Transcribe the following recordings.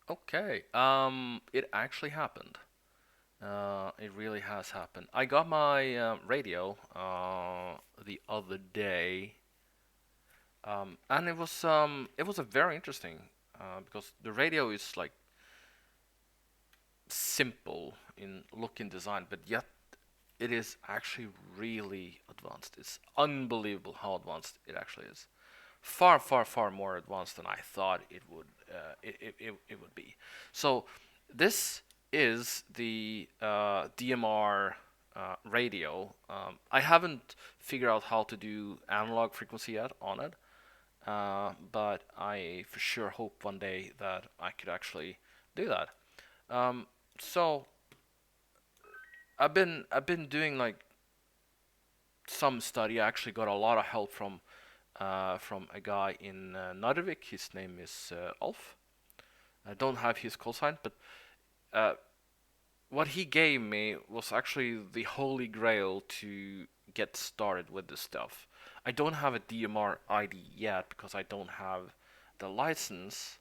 Okay. It actually happened. It really has happened. I got my radio the other day, and it was a very interesting because the radio is like simple in look and design, but yet it is actually really advanced. It's unbelievable how advanced it actually is. Far, far, far more advanced than I thought it would be. So this is the DMR radio. I haven't figured out how to do analog frequency yet on it, but I for sure hope one day that I could actually do that. Um, so I've been doing like some study. I actually got a lot of help from a guy in Narvik. His name is Ulf. I don't have his call sign, but uh, what he gave me was actually the holy grail to get started with this stuff. I don't have a DMR ID yet because I don't have the license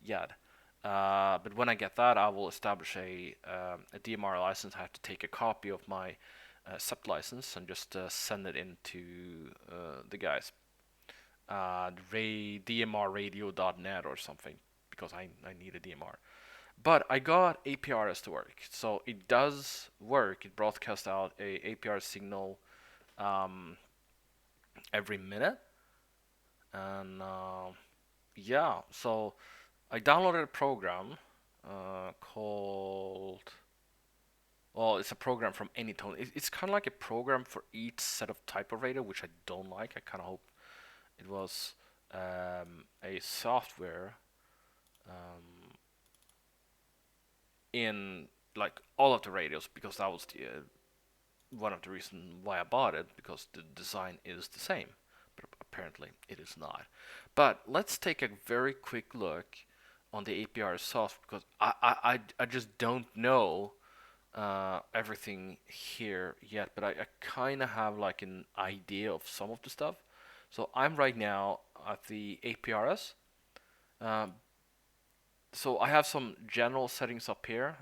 yet. But when I get that, I will establish a DMR license. I have to take a copy of my SEPT license and just send it in to the guys. DMRradio.net or something because I need a DMR. But I got APRS to work, so it does work. It broadcasts out a APR signal um, every minute, and yeah, so I downloaded a program called. Well, it's a program from Anytone. It's kind of like a program for each set of type of radio, which I don't like. I kind of hope it was a software um, in like all of the radios because that was the one of the reasons why I bought it because the design is the same, but apparently it is not. But let's take a very quick look on the APR itself because I just don't know everything here yet, but I kind of have like an idea of some of the stuff. So I'm right now at the APRS. Um, so I have some general settings up here,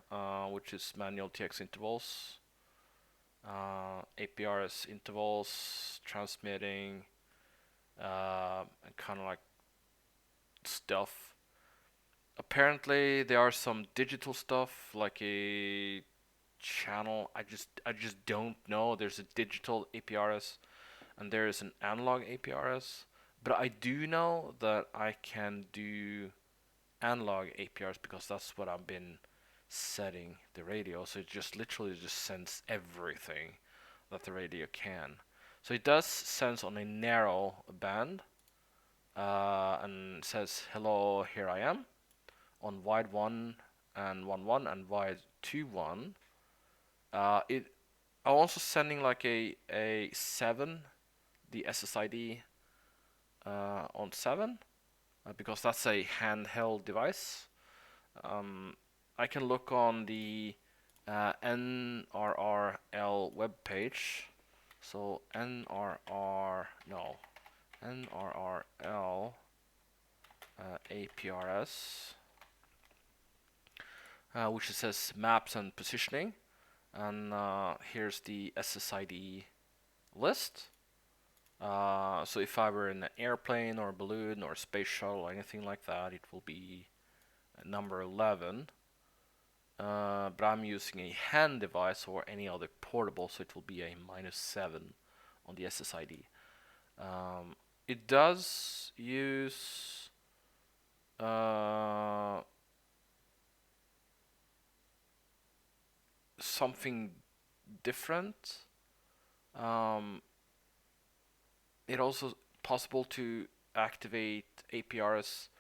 which is manual TX intervals, APRS intervals, transmitting, and kind of like stuff. Apparently, there are some digital stuff like a channel. I just don't know. There's a digital APRS and there is an analog APRS, but I do know that I can do analog APRs because that's what I've been setting the radio. So it just literally just sends everything that the radio can. So it does sense on a narrow band and says hello, here I am on wide 1 and 1 1 and wide 2 1. It I'm also sending like a 7, the SSID on 7 because that's a handheld device. Um, I can look on the NRRL webpage. So NRRL APRS, which says maps and positioning. And here's the SSID list. So if I were in an airplane or a balloon or a space shuttle or anything like that, it will be number 11. But I'm using a hand device or any other portable, so it will be a -7 on the SSID. Um, it does use uh, something different. Um, it also possible to activate APR's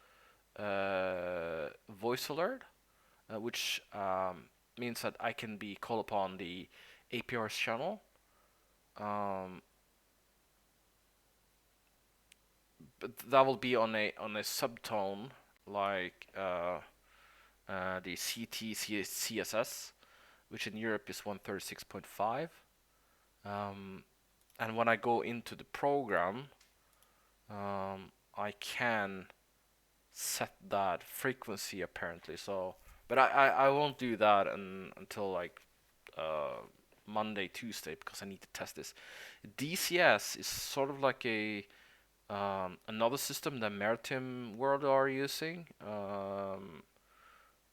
voice alert, which means that I can be called upon the APR's channel. Um, but that will be on a subtone like the CT CSS, which in Europe is 136.5. Um, and when I go into the program, I can set that frequency apparently. So, but I won't do that until like uh, Monday, Tuesday because I need to test this. DCS is sort of like a another system that Maritime World are using,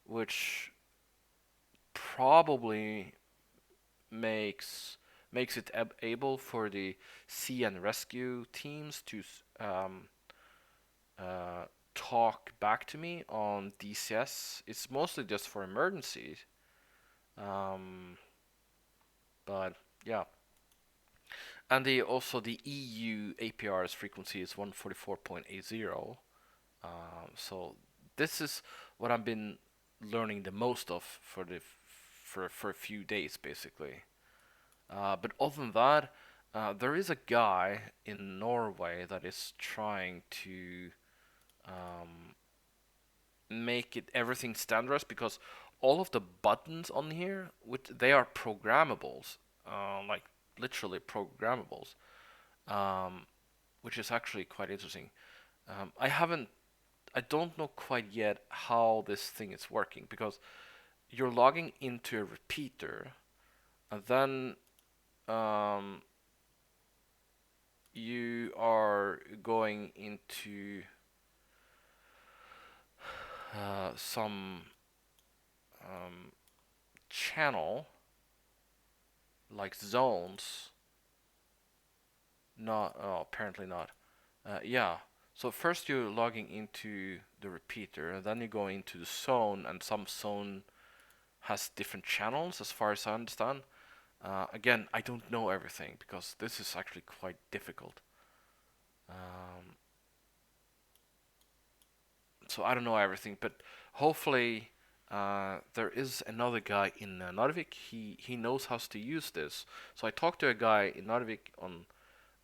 which probably makes makes it able for the sea and rescue teams to uh, talk back to me on DCS. It's mostly just for emergencies, um, but yeah. And the EU APR's frequency is 144.80. So this is what I've been learning the most of for a few days basically. But other than that, there is a guy in Norway that is trying to um, make it everything standardized because all of the buttons on here, which they are programmables, like literally programmables, um, which is actually quite interesting. I don't know quite yet how this thing is working because you're logging into a repeater, and then um, you are going into some um, channel like zones. Not apparently not. Yeah. So first you're logging into the repeater, and then you go into the zone, and some zone has different channels, as far as I understand. Again, I don't know everything because this is actually quite difficult. Um, so I don't know everything, but hopefully there is another guy in Narvik. He knows how to use this. So I talked to a guy in Narvik on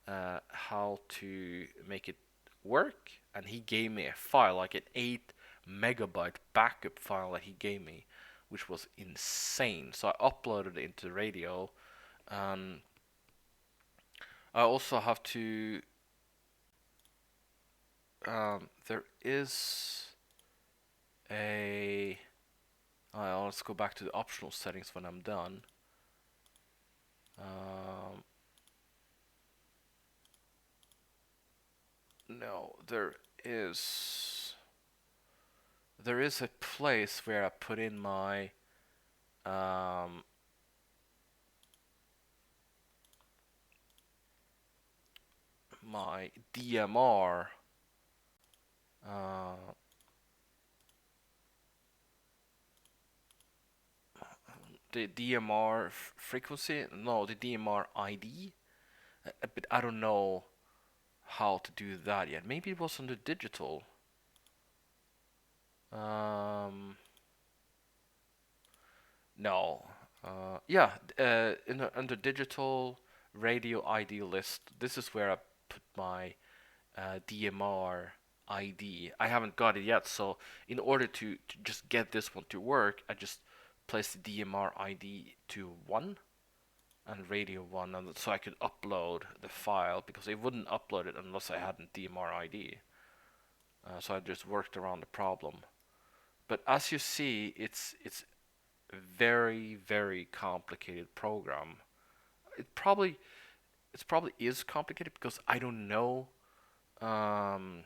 how to make it work, and he gave me a file, like an 8 MB backup file that he gave me, which was insane. So I uploaded it into the radio, and I also have to. There is a. Let's go back to the optional settings when I'm done. Um, no, is. There is a place where I put in um, my DMR. Uh, the DMR frequency? No, the DMR ID. But I don't know how to do that yet. Maybe it was on the digital. Um, no. Yeah, under digital radio ID list, this is where I put my DMR ID. I haven't got it yet, so in order to just get this one to work, I just place the DMR ID to 1 and radio 1, and so I could upload the file because it wouldn't upload it unless I had a DMR ID. So I just worked around the problem. But as you see, it's a very complicated program. It probably it probably is complicated because I don't know um,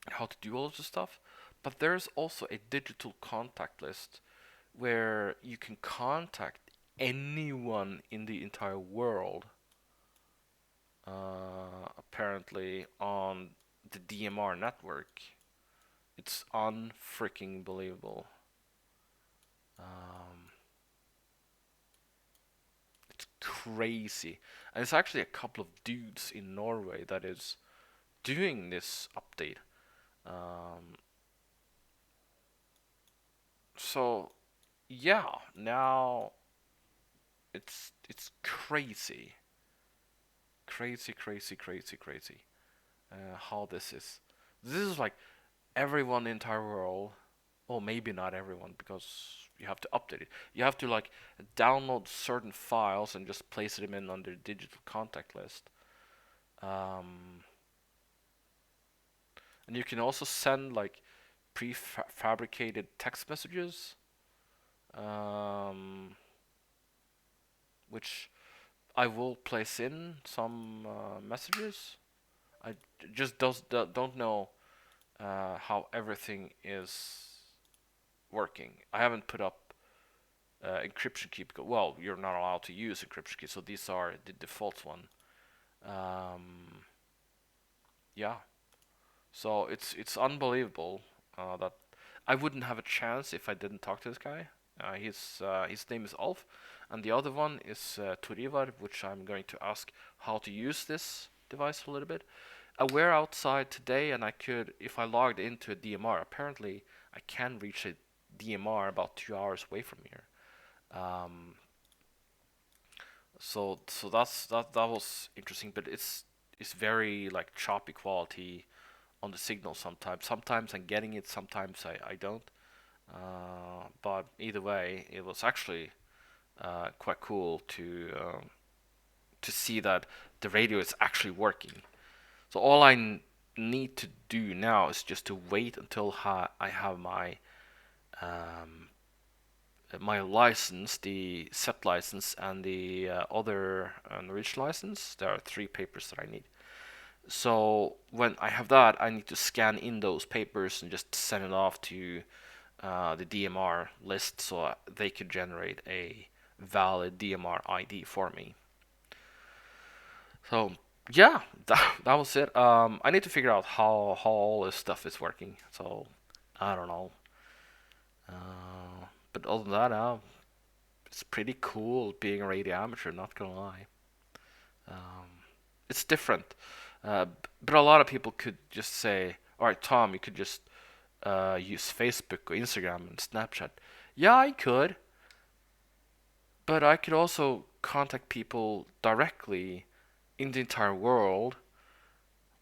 how to do all of this stuff. But there's also a digital contact list where you can contact anyone in the entire world, apparently on the DMR network. It's unfreaking believable. Um, it's crazy, and it's actually a couple of dudes in Norway that is doing this update. Um, so yeah, now it's crazy, crazy. How this is. This is like everyone in the entire world. Well, maybe not everyone because you have to update it. You have to like download certain files and just place them in under digital contact list. Um, And you can also send like prefabricated text messages, um, which I will place in some messages. I just don't know how everything is working. I haven't put up encryption key because, well, you're not allowed to use encryption key, so these are the default one. Um, yeah, so it's unbelievable that I wouldn't have a chance if I didn't talk to this guy. His name is Alf, and the other one is Turivar, which I'm going to ask how to use this device a little bit. I were outside today, and I could, if I logged into a DMR, apparently I can reach a DMR about 2 hours away from here. Um, so that was interesting, but it's very like choppy quality on the signal sometimes. Sometimes I'm getting it, sometimes I don't. But either way, it was actually quite cool to see that the radio is actually working. So all I need to do now is just to wait until I have um, my license, the set license, and the other Norwegian license. There are 3 papers that I need. So when I have that, I need to scan in those papers and just send it off to the DMR list so they could generate a valid DMR ID for me. So yeah, that was it. I need to figure out how all this stuff is working. So I don't know. But other than that, it's pretty cool being a radio amateur. Not gonna lie. Um, it's different. But a lot of people could just say, "All right, Tom, you could just use Facebook or Instagram and Snapchat." Yeah, I could, but I could also contact people directly in the entire world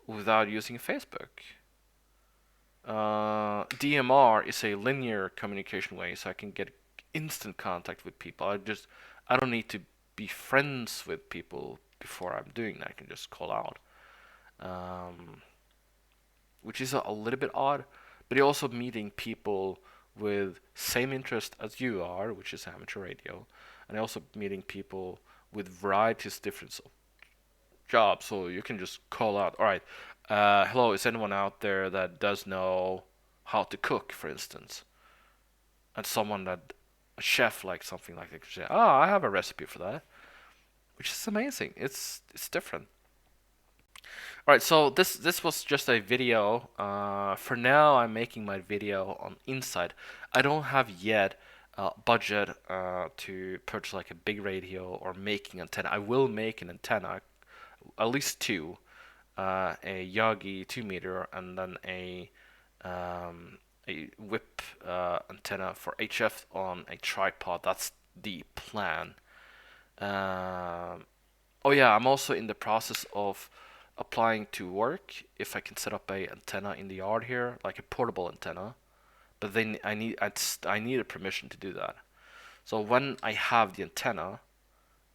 without using Facebook. DMR is a linear communication way, so I can get instant contact with people. I don't need to be friends with people before I'm doing that. I can just call out, um, which is a little bit odd. But you're also meeting people with same interest as you are, which is amateur radio, and also meeting people with varieties different job, so you can just call out, all right, hello, is anyone out there that does know how to cook, for instance? And someone that, a chef, like something like that, could say, oh, I have a recipe for that, which is amazing. It's different. All right, so this was just a video. For now, I'm making my video on Inside. I don't have yet budget to purchase like a big radio or making antenna. I will make an antenna, at least two, a Yagi 2 meter, and then a whip antenna for HF on a tripod. That's the plan. Um, oh yeah, I'm also in the process of applying to work if I can set up a antenna in the yard here, like a portable antenna. But then I need a permission to do that. So when I have the antenna,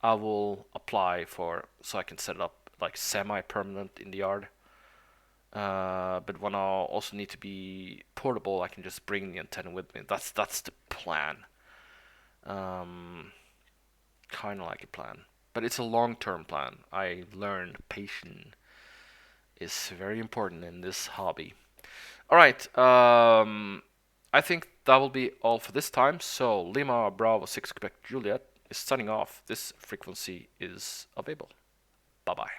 I will apply for so I can set it up like semi-permanent in the yard. But when I'll also need to be portable, I can just bring the antenna with me. That's the plan. Um, kind of like a plan, but it's a long-term plan. I learned patience is very important in this hobby. All right. I think that will be all for this time. So Lima Bravo 6 Quebec Juliet is signing off. This frequency is available. Bye bye.